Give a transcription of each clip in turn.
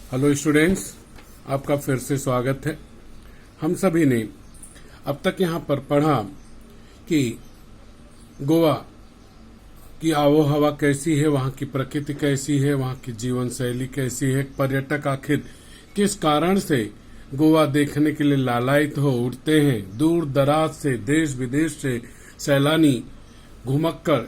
Hello students, आपका फिर से स्वागत है। हम सभी ने अब तक यहाँ पर पढ़ा कि गोवा की आबो हवा कैसी है, वहाँ की प्रकृति कैसी है, वहाँ की जीवन शैली कैसी है, पर्यटक आखिर किस कारण से गोवा देखने के लिए लालायित हो उठते हैं। दूर दराज से, देश विदेश से सैलानी घुमक्कड़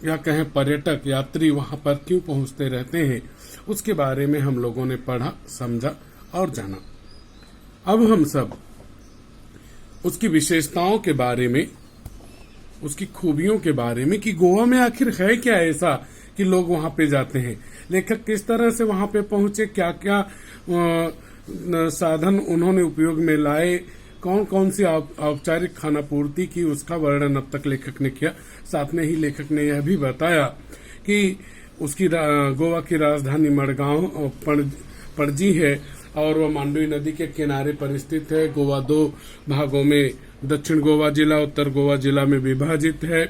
या कहें पर्यटक यात्री वहां पर क्यों पहुंचते रहते हैं, उसके बारे में हम लोगों ने पढ़ा, समझा और जाना। अब हम सब उसकी विशेषताओं के बारे में, उसकी खूबियों के बारे में कि गोवा में आखिर है क्या ऐसा कि लोग वहां पे जाते हैं, लेखक किस तरह से वहां पे पहुंचे, क्या क्या साधन उन्होंने उपयोग में लाए, कौन कौन सी औपचारिक खाना पूर्ति की, उसका वर्णन अब तक लेखक ने किया। साथ में ही लेखक ने यह भी बताया कि उसकी गोवा की राजधानी मडगांव पणजी है और वह मांडवी नदी के किनारे पर स्थित है। गोवा दो भागों में, दक्षिण गोवा जिला, उत्तर गोवा जिला में विभाजित है।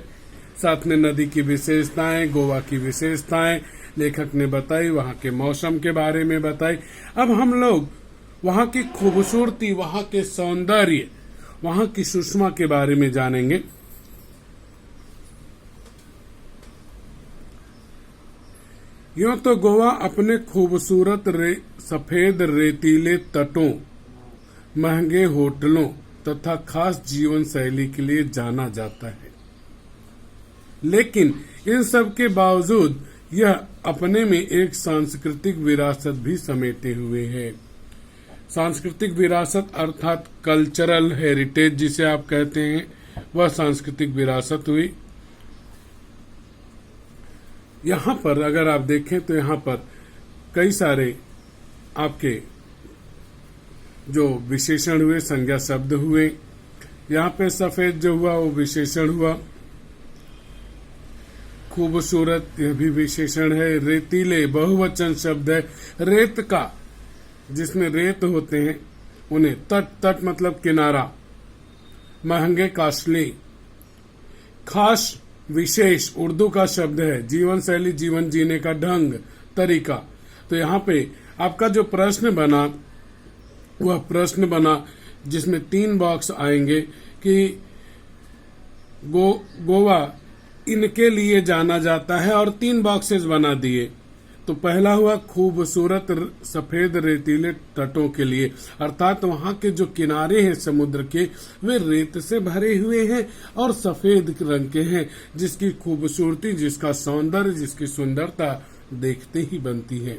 साथ में नदी की विशेषताएं, गोवा की विशेषताएं लेखक ने बताई, वहां के मौसम के बारे में बताई। अब हम लोग वहां की खूबसूरती, वहां के सौंदर्य, वहां की सुषमा के बारे में जानेंगे। यूं तो गोवा अपने खूबसूरत सफेद रेतीले तटों, महंगे होटलों तथा खास जीवन शैली के लिए जाना जाता है, लेकिन इन सब के बावजूद यह अपने में एक सांस्कृतिक विरासत भी समेटे हुए है। सांस्कृतिक विरासत अर्थात कल्चरल हेरिटेज जिसे आप कहते हैं, वह सांस्कृतिक विरासत हुई। यहाँ पर अगर आप देखें तो यहाँ पर कई सारे आपके जो विशेषण हुए, संज्ञा शब्द हुए। यहाँ पे सफेद जो हुआ वो विशेषण हुआ। खूबसूरत यह भी विशेषण है। रेतीले बहुवचन शब्द है। रेत का, जिसमें रेत होते हैं उन्हें तट, तट मतलब किनारा। महंगे कॉस्टली। खास विशेष उर्दू का शब्द है। जीवन शैली, जीवन जीने का ढंग, तरीका। तो यहाँ पे आपका जो प्रश्न बना वह प्रश्न बना जिसमें 3 बॉक्स आएंगे कि गोवा इनके लिए जाना जाता है और 3 बॉक्सेस बना दिए। तो पहला हुआ खूबसूरत सफेद रेतीले तटों के लिए, अर्थात वहां के जो किनारे हैं समुद्र के वे रेत से भरे हुए हैं और सफेद रंग के हैं, जिसकी खूबसूरती, जिसका सौंदर्य, जिसकी सुंदरता देखते ही बनती है।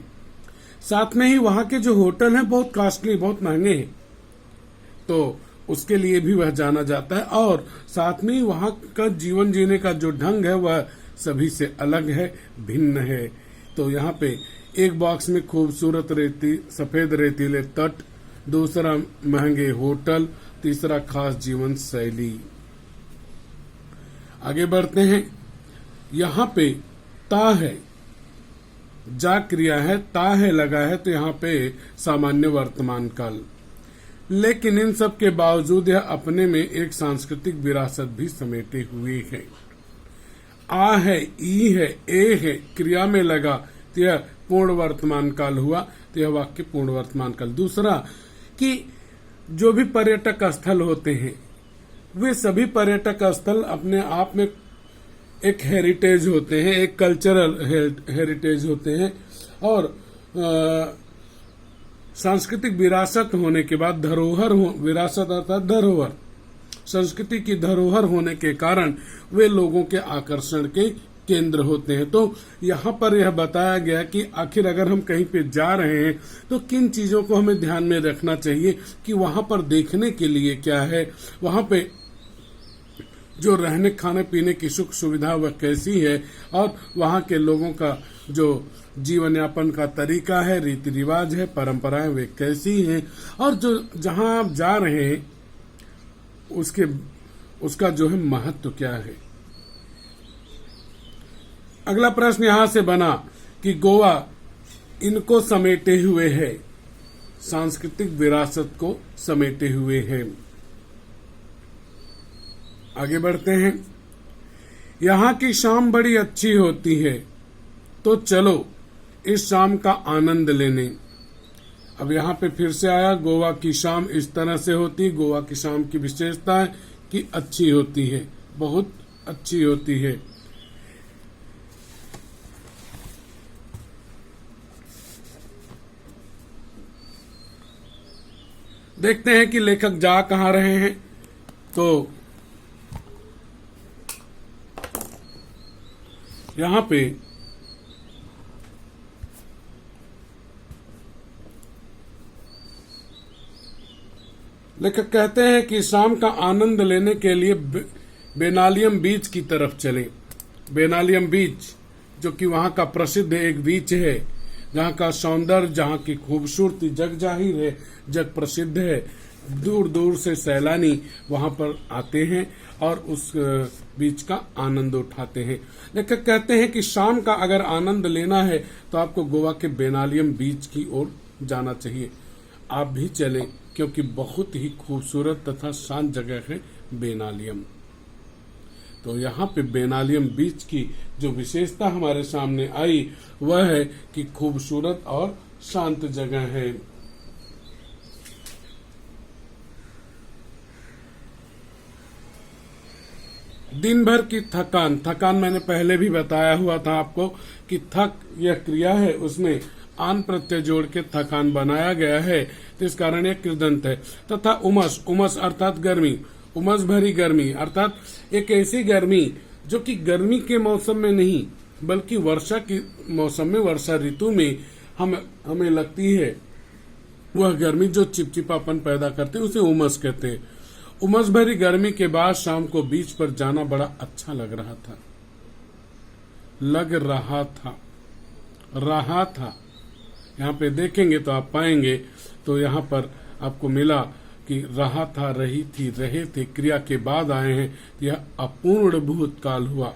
साथ में ही वहां के जो होटल हैं बहुत कॉस्टली, बहुत महंगे हैं, तो उसके लिए भी वह जाना जाता है। और साथ में ही वहां का जीवन जीने का जो ढंग है वह सभी से अलग है, भिन्न है। तो यहाँ पे एक बॉक्स में खूबसूरत सफेद रेतीले तट, दूसरा महंगे होटल, तीसरा खास जीवन शैली। आगे बढ़ते हैं। यहाँ पे ता है, जा क्रिया है, ता है लगा है, तो यहाँ पे सामान्य वर्तमान काल। लेकिन इन सब के बावजूद यह अपने में एक सांस्कृतिक विरासत भी समेटे हुए है। आ है, ई है, ए है, क्रिया में लगा तो यह पूर्ण वर्तमान काल हुआ, तो यह वाक्य पूर्ण वर्तमान काल। दूसरा कि जो भी पर्यटक स्थल होते हैं वे सभी पर्यटक स्थल अपने आप में एक हेरिटेज होते हैं, एक कल्चरल हेरिटेज होते हैं और सांस्कृतिक विरासत होने के बाद धरोहर, विरासत अर्थात धरोहर, संस्कृति की धरोहर होने के कारण वे लोगों के आकर्षण के केंद्र होते हैं। तो यहाँ पर यह बताया गया कि आखिर अगर हम कहीं पे जा रहे हैं तो किन चीजों को हमें ध्यान में रखना चाहिए कि वहां पर देखने के लिए क्या है, वहां पे जो रहने खाने पीने की सुख सुविधा वह कैसी है, और वहां के लोगों का जो जीवन यापन का तरीका है, रीति रिवाज है, परंपराएं वे कैसी हैं, और जो जहां आप जा रहे हैं उसका जो है महत्व क्या है। अगला प्रश्न यहां से बना कि गोवा इनको समेटे हुए है, सांस्कृतिक विरासत को समेटे हुए है। आगे बढ़ते हैं। यहाँ की शाम बड़ी अच्छी होती है, तो चलो इस शाम का आनंद लेने। अब यहाँ पे फिर से आया, गोवा की शाम इस तरह से होती है। गोवा की शाम की विशेषता है कि अच्छी होती है, बहुत अच्छी होती है। देखते हैं कि लेखक जा कहाँ रहे हैं। तो यहां पे लेखक कहते हैं कि शाम का आनंद लेने के लिए बेनालियम बीच की तरफ चलें। बेनालियम बीच जो कि वहां का प्रसिद्ध एक बीच है, जहां का सौंदर्य, जहां की खूबसूरती जग जाहिर है, जग प्रसिद्ध है। दूर दूर से सैलानी वहां पर आते हैं और उस बीच का आनंद उठाते हैं। लेखक कहते हैं कि शाम का अगर आनंद लेना है तो आपको गोवा के बेनालियम बीच की ओर जाना चाहिए। आप भी चलें, क्योंकि बहुत ही खूबसूरत तथा शांत जगह है बेनालियम। तो यहाँ पे बेनालियम बीच की जो विशेषता हमारे सामने आई वह है कि खूबसूरत और शांत जगह है। दिन भर की थकान मैंने पहले भी बताया हुआ था आपको कि थक यह क्रिया है, उसमें आन प्रत्यय जोड़ के थकान बनाया गया है, तो इस कारण यह कृदंत है। तथा उमस अर्थात गर्मी, उमस भरी गर्मी अर्थात एक ऐसी गर्मी जो कि गर्मी के मौसम में नहीं बल्कि वर्षा के मौसम में, वर्षा ऋतु में हमें लगती है। वह गर्मी जो चिपचिपापन पैदा करते हैं उसे उमस कहते हैं। उमस भरी गर्मी के बाद शाम को बीच पर जाना बड़ा अच्छा लग रहा था। यहाँ पे देखेंगे तो आप पाएंगे, तो यहाँ पर आपको मिला कि रहा था, रही थी, रहे थे, क्रिया के बाद आए हैं, तो यह अपूर्ण भूतकाल हुआ।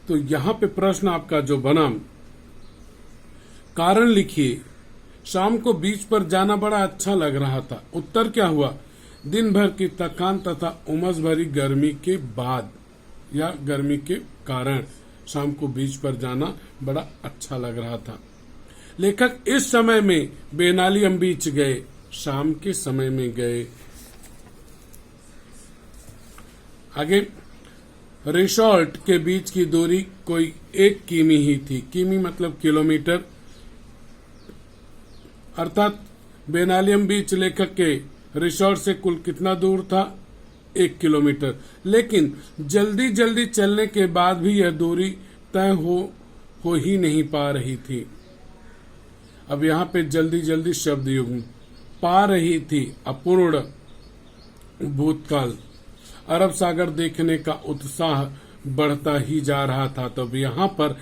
तो यहाँ पे प्रश्न आपका जो बना, कारण लिखिए। शाम को बीच पर जाना बड़ा अच्छा लग रहा था। उत्तर क्या हुआ? दिन भर की थकान तथा उमस भरी गर्मी के बाद या गर्मी के कारण शाम को बीच पर जाना बड़ा अच्छा लग रहा था। लेखक इस समय में बेनालियम बीच गए, शाम के समय में गए। आगे, रिसोर्ट के बीच की दूरी कोई 1 किमी ही थी। किमी मतलब किलोमीटर, अर्थात बेनालियम बीच लेखक के रिसोर्ट से कुल कितना दूर था? 1 किलोमीटर। लेकिन जल्दी जल्दी चलने के बाद भी यह दूरी तय हो ही नहीं पा रही थी। अब यहाँ पे जल्दी जल्दी शब्द युग्म, पा रही थी अपूर्ण भूतकाल। अरब सागर देखने का उत्साह बढ़ता ही जा रहा था। तो अब यहाँ पर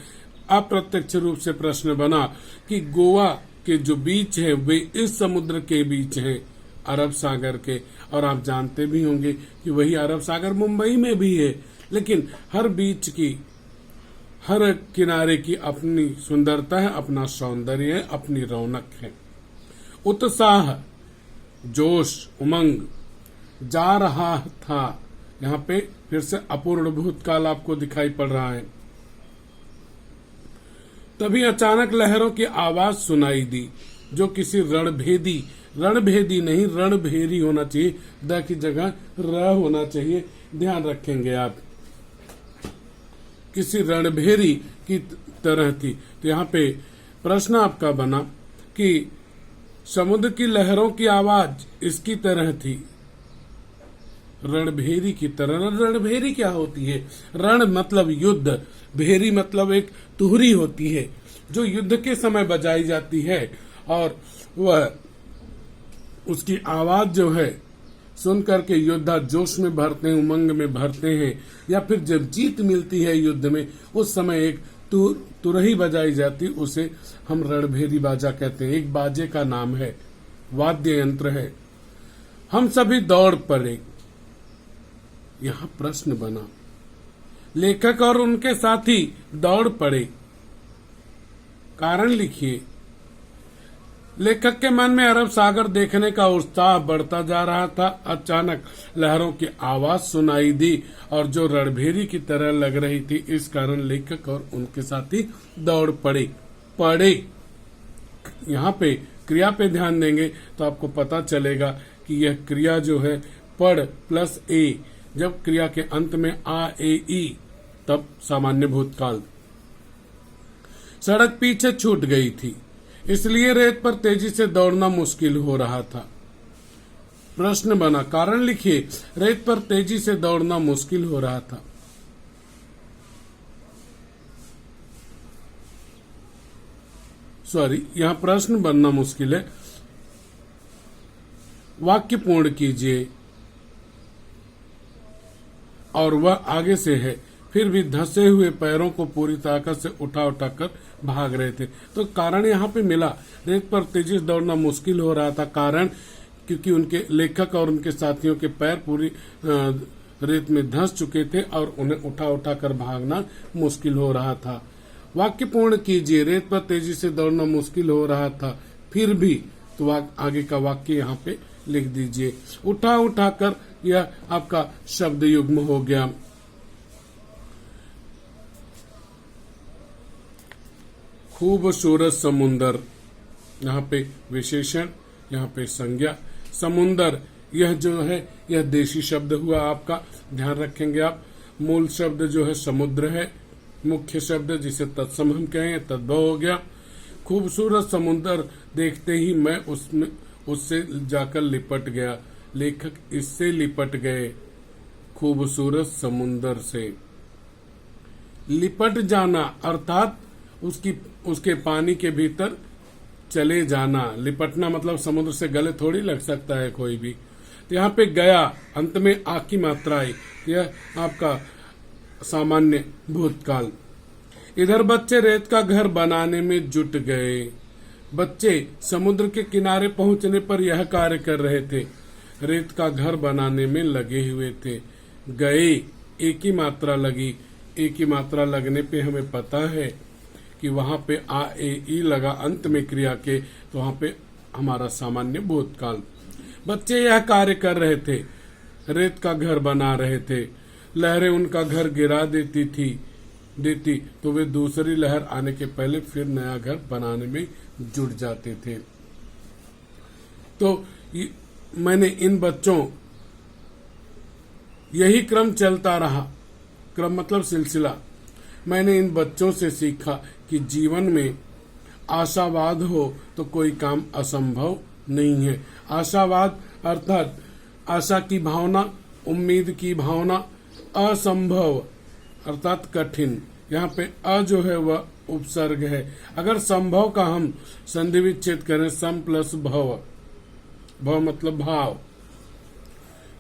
अप्रत्यक्ष रूप से प्रश्न बना कि गोवा के जो बीच है वे इस समुद्र के बीच हैं, अरब सागर के। और आप जानते भी होंगे कि वही अरब सागर मुंबई में भी है। लेकिन हर बीच की, हर किनारे की अपनी सुंदरता है, अपना सौंदर्य है, अपनी रौनक है। उत्साह, जोश, उमंग जा रहा था। यहाँ पे फिर से अपूर्ण भूतकाल आपको दिखाई पड़ रहा है। तभी अचानक लहरों की आवाज सुनाई दी, जो किसी रणभेदी नहीं, रणभेरी होना चाहिए। द की जगह र होना चाहिए, ध्यान रखेंगे आप। किसी रणभेरी की तरह थी। तो यहाँ पे प्रश्न आपका बना कि समुद्र की लहरों की आवाज इसकी तरह थी, रणभेरी की तरह। रणभेरी क्या होती है? रण मतलब युद्ध, भेरी मतलब एक तुहरी होती है जो युद्ध के समय बजाई जाती है, और वह उसकी आवाज जो है सुन करके योद्धा जोश में भरते हैं, उमंग में भरते हैं। या फिर जब जीत मिलती है युद्ध में, उस समय एक तुरही बजाई जाती, उसे हम रणभेरी बाजा कहते हैं। एक बाजे का नाम है, वाद्य यंत्र है। हम सभी दौड़ पड़े। यहां प्रश्न बना, लेखक और उनके साथी दौड़ पड़े, कारण लिखिए। लेखक के मन में अरब सागर देखने का उत्साह बढ़ता जा रहा था। अचानक लहरों की आवाज सुनाई दी और जो रणभेरी की तरह लग रही थी, इस कारण लेखक और उनके साथी दौड़ पड़े। यहाँ पे क्रिया पे ध्यान देंगे तो आपको पता चलेगा कि यह क्रिया जो है पढ़ प्लस ए, जब क्रिया के अंत में आ ए ई, तब सामान्य भूतकाल। सड़क पीछे छूट गई थी, इसलिए रेत पर तेजी से दौड़ना मुश्किल हो रहा था। प्रश्न बना, कारण लिखिए। रेत पर तेजी से दौड़ना मुश्किल हो रहा था। सॉरी, यहां प्रश्न बनना मुश्किल है। वाक्य पूर्ण कीजिए। और वह आगे से है, फिर भी धंसे हुए पैरों को पूरी ताकत से उठा उठाकर भाग रहे थे। तो कारण यहाँ पे मिला, रेत पर तेजी से दौड़ना मुश्किल हो रहा था। कारण क्योंकि उनके लेखक और उनके साथियों के पैर पूरी रेत में धंस चुके थे और उन्हें उठा उठा कर भागना मुश्किल हो रहा था। वाक्य पूर्ण कीजिए। रेत पर तेजी से दौड़ना मुश्किल हो रहा था, फिर भी, तो आगे का वाक्य यहाँ पे लिख दीजिए। उठा उठाकर, यह आपका शब्द युग्म हो गया। खूबसूरत समुंदर, यहाँ पे विशेषण, यहाँ पे संज्ञा। समुंदर, यह जो है यह देशी शब्द हुआ आपका, ध्यान रखेंगे आप। मूल शब्द जो है समुद्र है, मुख्य शब्द जिसे तत्सम हम कहें तद्भव हो गया। खूबसूरत समुंदर देखते ही मैं उससे जाकर लिपट गया। लेखक इससे लिपट गए, खूबसूरत समुंदर से। लिपट जाना अर्थात उसके पानी के भीतर चले जाना। लिपटना मतलब समुद्र से गले थोड़ी लग सकता है कोई भी। तो यहाँ पे गया, अंत में आ की मात्रा आई, यह आपका सामान्य भूतकाल। इधर बच्चे रेत का घर बनाने में जुट गए। बच्चे समुद्र के किनारे पहुंचने पर यह कार्य कर रहे थे, रेत का घर बनाने में लगे हुए थे। गए, एक ही मात्रा लगी। एक ही मात्रा लगने पे हमें पता है कि वहां पे आ ए ई लगा अंत में क्रिया के, तो वहां पे हमारा सामान्य भूतकाल। बच्चे यह कार्य कर रहे थे, रेत का घर बना रहे थे। लहरें उनका घर गिरा देती तो वे दूसरी लहर आने के पहले फिर नया घर बनाने में जुट जाते थे। तो मैंने इन बच्चों, यही क्रम चलता रहा। क्रम मतलब सिलसिला। मैंने इन बच्चों से सीखा कि जीवन में आशावाद हो तो कोई काम असंभव नहीं है। आशावाद अर्थात आशा की भावना, उम्मीद की भावना। असंभव अर्थात कठिन। यहाँ पे अ जो है वह उपसर्ग है। अगर संभव का हम संधि विच्छेद करें, सम प्लस भव, भव मतलब भाव,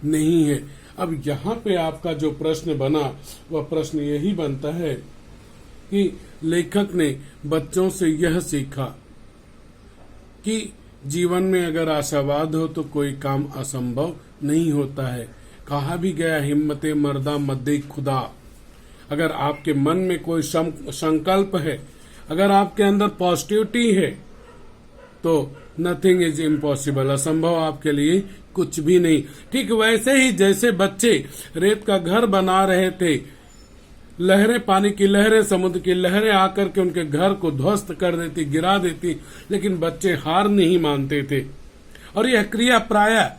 नहीं है। अब यहाँ पे आपका जो प्रश्न बना वह प्रश्न यही बनता है कि लेखक ने बच्चों से यह सीखा कि जीवन में अगर आशावाद हो तो कोई काम असंभव नहीं होता है। कहा भी गया, हिम्मते मर्दा मद्दे खुदा। अगर आपके मन में कोई संकल्प है, अगर आपके अंदर पॉजिटिविटी है, तो नथिंग इज इम्पॉसिबल, असंभव आपके लिए कुछ भी नहीं। ठीक वैसे ही जैसे बच्चे रेत का घर बना रहे थे, लहरें, पानी की लहरें, समुद्र की लहरें आकर के उनके घर को ध्वस्त कर देती, गिरा देती, लेकिन बच्चे हार नहीं मानते थे। और यह क्रिया प्रायः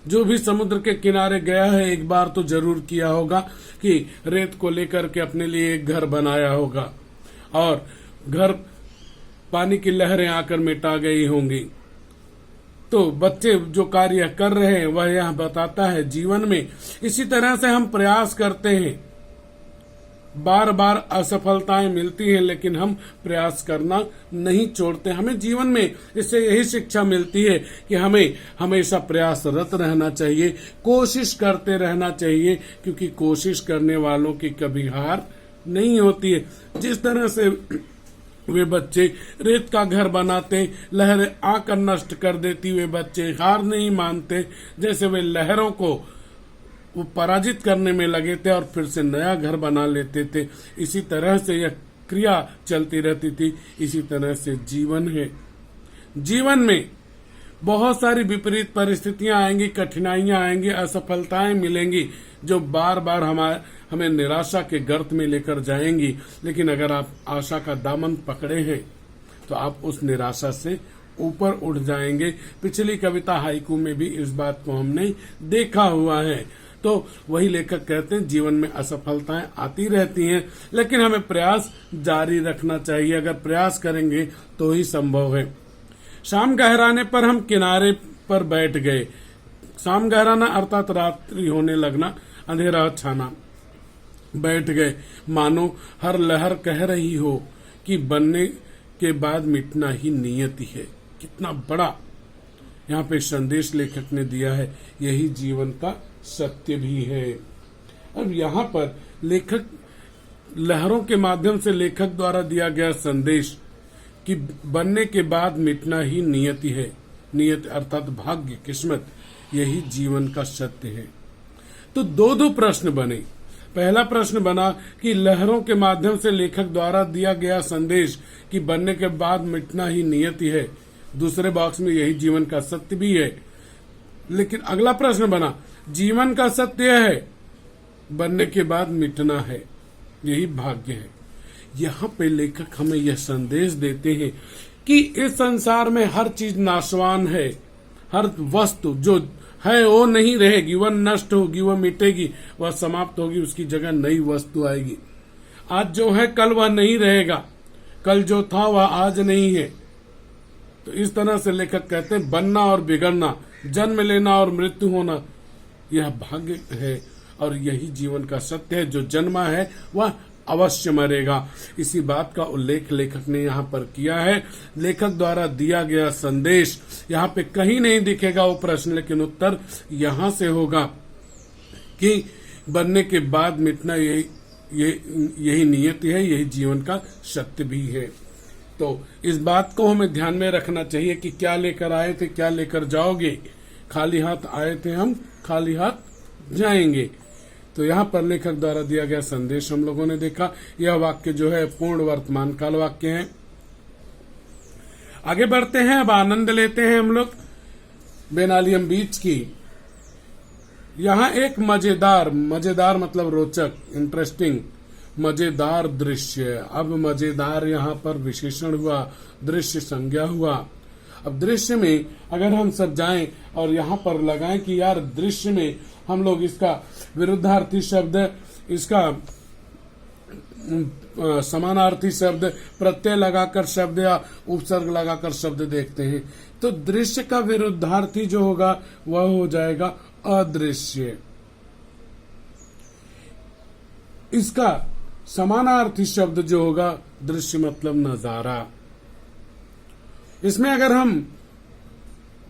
जो भी समुद्र के किनारे गया है एक बार तो जरूर किया होगा कि रेत को लेकर के अपने लिए एक घर बनाया होगा और घर पानी की लहरें आकर मिटा गई होंगी। तो बच्चे जो कार्य कर रहे हैं वह यह बताता है जीवन में इसी तरह से हम प्रयास करते हैं, बार बार असफलताएं मिलती हैं लेकिन हम प्रयास करना नहीं छोड़ते। हमें जीवन में इससे यही शिक्षा मिलती है कि हमें हमेशा प्रयासरत रहना चाहिए, कोशिश करते रहना चाहिए, क्योंकि कोशिश करने वालों की कभी हार नहीं होती है। जिस तरह से वे बच्चे रेत का घर बनाते, लहरें आकर नष्ट कर देती, वे बच्चे हार नहीं मानते, जैसे वे लहरों को वो पराजित करने में लगे थे और फिर से नया घर बना लेते थे। इसी तरह से यह क्रिया चलती रहती थी। इसी तरह से जीवन है। जीवन में बहुत सारी विपरीत परिस्थितियां आएंगी, कठिनाइयां आएंगी, असफलताएं मिलेंगी जो बार बार हमें निराशा के गर्त में लेकर जाएंगी। लेकिन अगर आप आशा का दामन पकड़े हैं तो आप उस निराशा से ऊपर उठ जाएंगे। पिछली कविता हाइकू में भी इस बात को हमने देखा हुआ है। तो वही लेखक कहते हैं जीवन में असफलताएं आती रहती हैं, लेकिन हमें प्रयास जारी रखना चाहिए। अगर प्रयास करेंगे तो ही संभव है। शाम गहराने पर हम किनारे पर बैठ गए। शाम गहराना अर्थात रात्रि होने लगना, अंधेरा छाना। बैठ गए मानो हर लहर कह रही हो कि बनने के बाद मिटना ही नियति है। कितना बड़ा यहाँ पे संदेश लेखक ने दिया है। यही जीवन का सत्य भी है। अब यहाँ पर लेखक लहरों के माध्यम से लेखक द्वारा दिया गया संदेश कि बनने के बाद मिटना ही नियति है। नियत अर्थात भाग्य, किस्मत, यही जीवन का सत्य है। तो दो प्रश्न बने। पहला प्रश्न बना कि लहरों के माध्यम से लेखक द्वारा दिया गया संदेश कि बनने के बाद मिटना ही नियति है। दूसरे बॉक्स में यही जीवन का सत्य भी है। लेकिन अगला प्रश्न बना, जीवन का सत्य है, बनने के बाद मिटना है, यही भाग्य है। यहाँ पे लेखक हमें यह संदेश देते हैं कि इस संसार में हर चीज नाशवान है। हर वस्तु जो है वो नहीं रहेगी, वह नष्ट होगी, वह मिटेगी, वह समाप्त होगी, उसकी जगह नई वस्तु आएगी। आज जो है कल वह नहीं रहेगा, कल जो था वह आज नहीं है। तो इस तरह से लेखक कहते हैं बनना और बिगड़ना, जन्म लेना और मृत्यु होना, यह भाग्य है और यही जीवन का सत्य है। जो जन्मा है वह अवश्य मरेगा। इसी बात का उल्लेख लेखक ने यहाँ पर किया है। लेखक द्वारा दिया गया संदेश यहाँ पे कहीं नहीं दिखेगा वो प्रश्न, लेकिन उत्तर यहाँ से होगा कि बनने के बाद मिटना यही नियति है, यही जीवन का सत्य भी है। तो इस बात को हमें ध्यान में रखना चाहिए कि क्या लेकर आए थे, क्या लेकर जाओगे। खाली हाथ आए थे हम, खाली हाथ जाएंगे। तो यहाँ पर लेखक द्वारा दिया गया संदेश हम लोगों ने देखा। यह वाक्य जो है पूर्ण वर्तमान काल वाक्य है। आगे बढ़ते हैं, अब आनंद लेते हैं हम लोग बेनालियम बीच की। यहाँ एक मजेदार मतलब रोचक, इंटरेस्टिंग, मजेदार दृश्य। अब मजेदार यहाँ पर विशेषण हुआ, दृश्य संज्ञा हुआ। अब दृश्य में अगर हम सब जाएं और यहाँ पर लगाएं कि यार दृश्य में हम लोग इसका विरुद्धार्थी शब्द, इसका समानार्थी शब्द, प्रत्यय लगाकर शब्द या उपसर्ग लगाकर शब्द देखते हैं, तो दृश्य का विरुद्धार्थी जो होगा वह हो जाएगा अदृश्य। इसका समानार्थी शब्द जो होगा दृश्य मतलब नजारा। इसमें अगर हम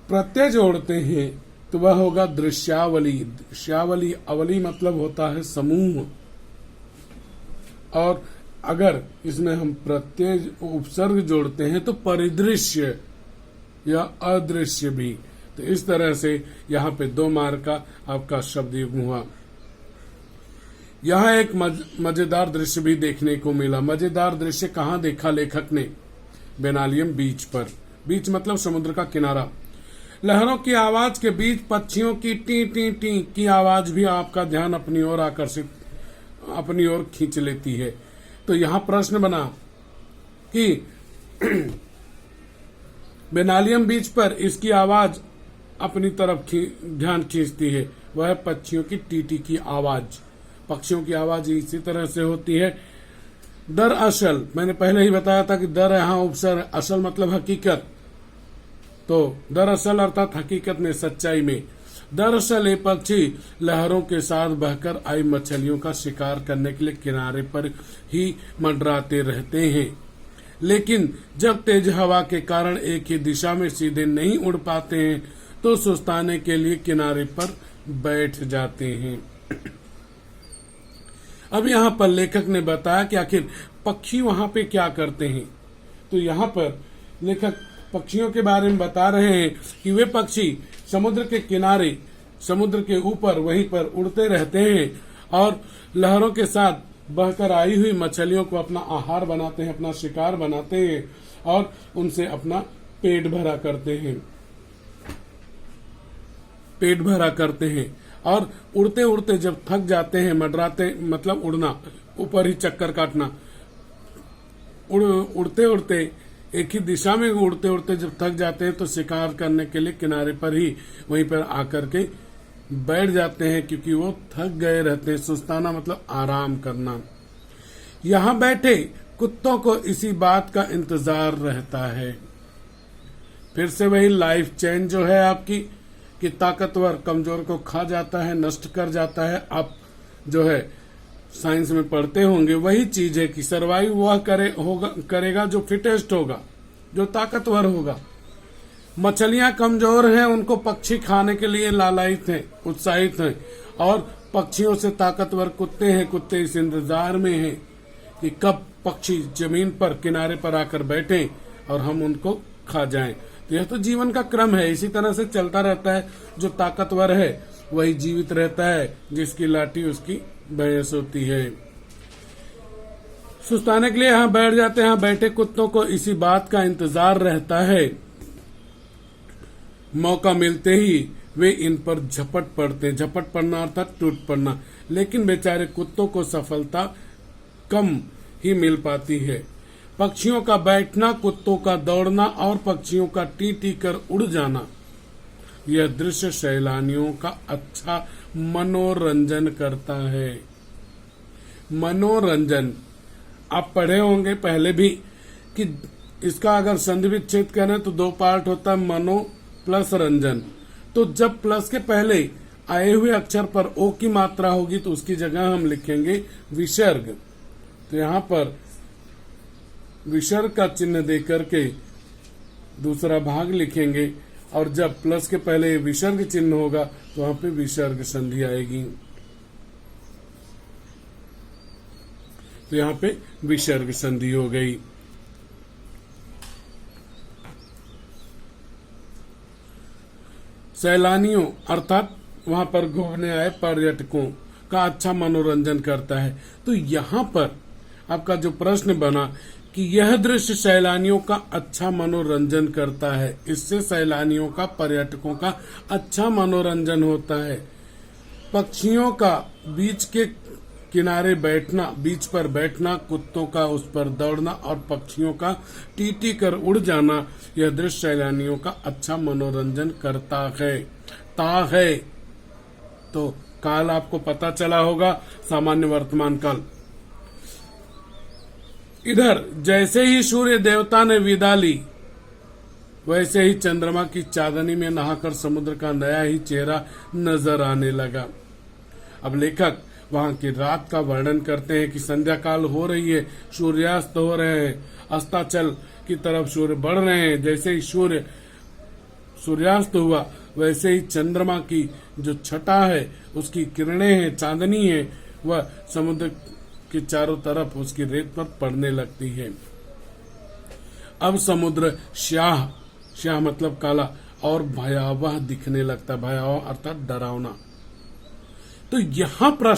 प्रत्यय जोड़ते हैं तो वह होगा दृश्यावली। दृश्यावली, अवली मतलब होता है समूह। और अगर इसमें हम प्रत्यय उपसर्ग जोड़ते हैं तो परिदृश्य या अदृश्य भी। तो इस तरह से यहाँ पे 2 मार्क का आपका शब्द युग्म हुआ। यहाँ एक मजेदार दृश्य भी देखने को मिला। मजेदार दृश्य कहाँ देखा लेखक ने? बेनालियम बीच पर। बीच मतलब समुद्र का किनारा। लहरों की आवाज के बीच पक्षियों की टी टी टी की आवाज भी आपका ध्यान अपनी ओर आकर्षित, अपनी ओर खींच लेती है। तो यहाँ प्रश्न बना कि बेनालियम बीच पर इसकी आवाज अपनी तरफ ध्यान खींचती है। वह पक्षियों की टीटी की आवाज। पक्षियों की आवाज इसी तरह से होती है। दरअसल मैंने पहले ही बताया था कि दर यहाँ उपसर्ग, असल मतलब हकीकत। तो दरअसल अर्थात हकीकत में, सच्चाई में। दरअसल ये पक्षी लहरों के साथ बहकर आई मछलियों का शिकार करने के लिए किनारे पर ही मंडराते रहते हैं, लेकिन जब तेज हवा के कारण एक ही दिशा में सीधे नहीं उड़ पाते हैं तो सुस्ताने के लिए किनारे पर बैठ जाते हैं। अब यहाँ पर लेखक ने बताया कि आखिर पक्षी वहां पे क्या करते हैं। तो यहाँ पर लेखक पक्षियों के बारे में बता रहे हैं कि वे पक्षी समुद्र के किनारे, समुद्र के ऊपर वहीं पर उड़ते रहते हैं और लहरों के साथ बहकर आई हुई मछलियों को अपना आहार बनाते हैं, अपना शिकार बनाते हैं और उनसे अपना पेट भरा करते हैं। पेट भरा करते हैं और उड़ते उड़ते जब थक जाते हैं, मंडराते मतलब उड़ना, ऊपर ही चक्कर काटना, उड़ते उड़ते एक ही दिशा में उड़ते उड़ते जब थक जाते हैं तो शिकार करने के लिए किनारे पर ही वहीं पर आकर के बैठ जाते हैं, क्योंकि वो थक गए रहते हैं। सुस्ताना मतलब आराम करना। यहाँ बैठे कुत्तों को इसी बात का इंतजार रहता है। फिर से वही लाइफ चेन जो है आपकी, कि ताकतवर कमजोर को खा जाता है, नष्ट कर जाता है। आप जो है साइंस में पढ़ते होंगे, वही चीज है कि सरवाइव वह करेगा जो फिटेस्ट होगा, जो ताकतवर होगा। मछलियां कमजोर हैं, उनको पक्षी खाने के लिए लालायित हैं, उत्साहित हैं, और पक्षियों से ताकतवर कुत्ते हैं। कुत्ते इस इंतजार में हैं कि कब पक्षी जमीन पर किनारे पर आकर बैठें और हम उनको खा जाएं। तो यह तो जीवन का क्रम है, इसी तरह से चलता रहता है। जो ताकतवर है वही जीवित रहता है, जिसकी लाठी उसकी भैंस होती है। सुस्ताने के लिए यहाँ बैठ जाते हैं। यहाँ बैठे कुत्तों को इसी बात का इंतजार रहता है। मौका मिलते ही वे इन पर झपट पड़ते हैं। झपट पड़ना अर्थात टूट पड़ना। लेकिन बेचारे कुत्तों को सफलता कम ही मिल पाती है। पक्षियों का बैठना, कुत्तों का दौड़ना और पक्षियों का टी टी कर उड़ जाना, यह दृश्य सैलानियों का अच्छा मनोरंजन करता है। मनोरंजन आप पढ़े होंगे पहले भी कि इसका अगर संधि विच्छेद करें तो दो पार्ट होता है, मनो प्लस रंजन। तो जब प्लस के पहले आए हुए अक्षर पर ओ की मात्रा होगी तो उसकी जगह हम लिखेंगे विसर्ग। तो यहाँ पर विसर्ग का चिन्ह देकर के दूसरा भाग लिखेंगे, और जब प्लस के पहले विसर्ग चिन्ह होगा तो वहां पे विसर्ग संधि आएगी। तो यहाँ पे विसर्ग संधि हो गई। सैलानियों अर्थात वहां पर घूमने आए पर्यटकों का अच्छा मनोरंजन करता है। तो यहाँ पर आपका जो प्रश्न बना कि यह दृश्य सैलानियों का अच्छा मनोरंजन करता है, इससे सैलानियों का, पर्यटकों का अच्छा मनोरंजन होता है। पक्षियों का बीच के किनारे बैठना, बीच पर बैठना, कुत्तों का उस पर दौड़ना और पक्षियों का टीटी कर उड़ जाना, यह दृश्य सैलानियों का अच्छा मनोरंजन करता है। ता है तो काल आपको पता चला होगा, सामान्य वर्तमान काल। इधर जैसे ही सूर्य देवता ने विदा ली, वैसे ही चंद्रमा की चांदनी में नहाकर समुद्र का नया ही चेहरा नजर आने लगा। अब लेखक वहां की रात का वर्णन करते हैं कि संध्या काल हो रही है, सूर्यास्त हो रहे हैं, अस्ताचल की तरफ सूर्य बढ़ रहे हैं। जैसे ही सूर्यास्त हुआ वैसे ही चंद्रमा की जो छटा है, उसकी किरणें हैं, चांदनी है, वह समुद्र के चारों तरफ उसकी रेत पर पड़ने लगती है। अब समुद्र श्याह मतलब काला और भयावह दिखने लगता। भयावह अर्थात डरावना। तो यहाँ पर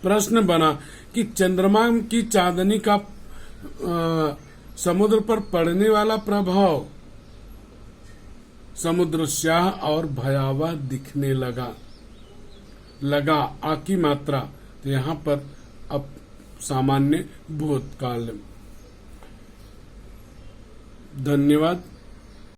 प्रश्न बना कि चंद्रमा की चांदनी का समुद्र पर पड़ने वाला प्रभाव समुद्र श्याह और भयावह दिखने लगा। आ की मात्रा, तो यहाँ पर अब सामान्य भूतकाल। धन्यवाद।